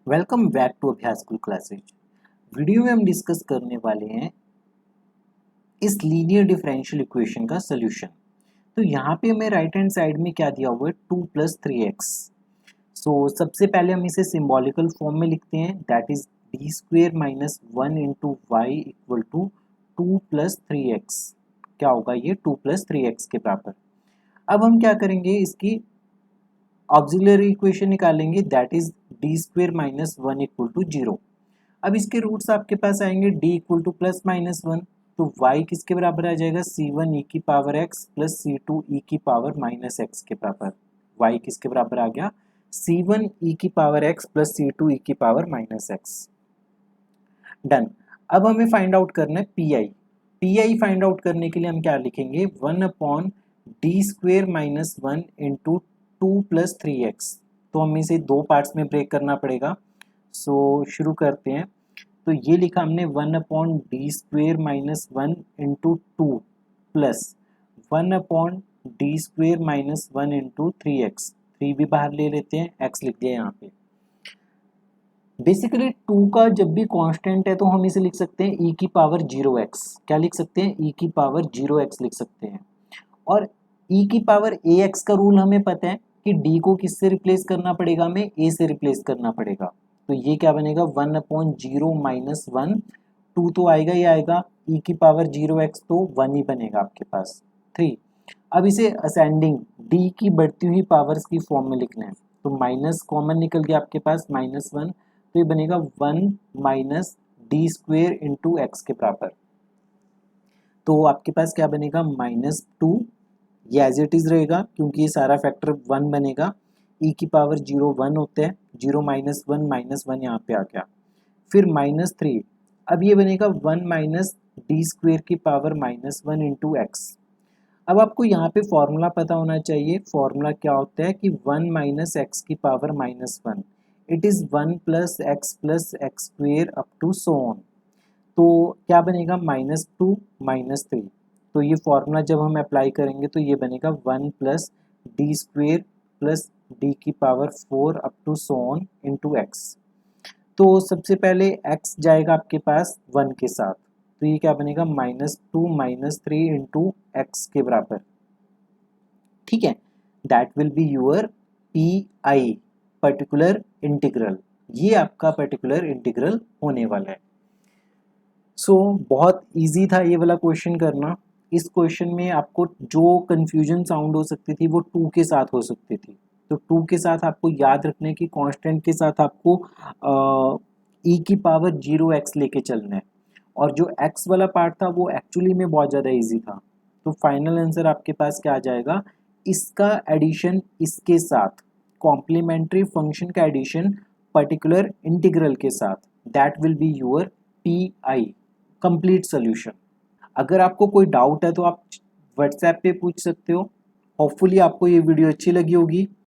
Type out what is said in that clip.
Welcome back to अभ्यास school classes. Video में हम डिस्कस करने वाले हैं इस लीनियर डिफरेंशियल इक्वेशन का सोल्यूशन। तो यहाँ पे हमें राइट हैंड साइड में क्या दिया हुआ है 2 + 3x। सबसे पहले हम इसे सिंबॉलिकल फॉर्म में लिखते हैं, that is d² - 1 × y = 2 + 3x। क्या होगा ये 2 + 3x के बराबर। अब हम क्या करेंगे, इसकी ऑक्सिलरी इक्वेशन निकालेंगे, दैट इज d² - 1 = 0। अब इसके रूट्स आपके पास आएंगे d = +-1, तो y किसके बराबर आ जाएगा c1 e की पावर x + c2 e की पावर -x के बराबर। y किसके बराबर आ गया c1 e की पावर x + c2 e की पावर -x। डन। अब हमें फाइंड आउट करना है पी आई फाइंड आउट करने के लिए हम क्या लिखेंगे 1/d² - 1 × 2 + 3x। तो हमें इसे दो पार्ट्स में ब्रेक करना पड़ेगा। शुरू करते हैं। तो ये लिखा हमने 1/d² - 1 × 2 प्लस 1/d² - 1 × 3x। 3 भी बाहर ले लेते हैं, x लिख दिया यहाँ पे। बेसिकली 2 का जब भी कांस्टेंट है तो हम इसे लिख सकते हैं e की पावर 0x। क्या लिख सकते हैं e की पावर 0x लिख सकते हैं। और e की पावर ax का रूल हमें पता है कि d को किससे रिप्लेस करना पड़ेगा, हमें a से रिप्लेस करना पड़ेगा। तो ये क्या बनेगा 1/0 - 1, 2 तो आएगा ही आएगा, e की पावर 0x तो 1 ही बनेगा आपके पास 3। अब इसे असेंडिंग d की बढ़ती हुई पावर्स की फॉर्म में लिखना है, तो माइनस कॉमन निकल गया आपके पास -1, तो ये बनेगा 1 - d² × x के बराबर। तो आपके पास क्या बनेगा -2, ये एज इट इज रहेगा क्योंकि ये सारा फैक्टर 1 बनेगा। e की पावर 0 1 होते हैं, 0 - 1 -1 यहाँ पे आ गया। फिर -3, अब ये बनेगा 1 - d² की पावर -1 × x। अब आपको यहाँ पे फॉर्मूला पता होना चाहिए। फॉर्मूला क्या होता है कि 1 - x की power -1, it is 1 + x + x² up to so on. तो क्या बनेगा -2 -3। तो ये फॉर्मूला जब हम अप्लाई करेंगे तो ये बनेगा 1 + d² + d की power 4 up to so on × x। तो सबसे पहले x जाएगा आपके पास 1 के साथ, तो ये क्या बनेगा -2 - 3 × x के बराबर। ठीक है, that will be your P particular integral. ये आपका पर्टिकुलर इंटीग्रल होने वाला है। बहुत इजी था ये वाला क्वेश्चन करना। इस क्वेश्चन में आपको जो कंफ्यूजन साउंड हो सकती थी वो 2 के साथ हो सकती थी। तो 2 के साथ आपको याद रखने की कांस्टेंट के साथ आपको e की पावर 0x लेके चलना है। और जो x वाला पार्ट था वो एक्चुअली में बहुत ज़्यादा इजी था। तो फाइनल आंसर आपके पास क्या आ जाएगा, इसका एडिशन इसके साथ, कॉम्प्लीमेंट्री फंक्शन का एडिशन पर्टिकुलर इंटीग्रल के साथ, that will be your P complete solution. अगर आपको कोई डाउट है तो आप व्हाट्सएप पे पूछ सकते हो। होपफुली आपको ये वीडियो अच्छी लगी होगी।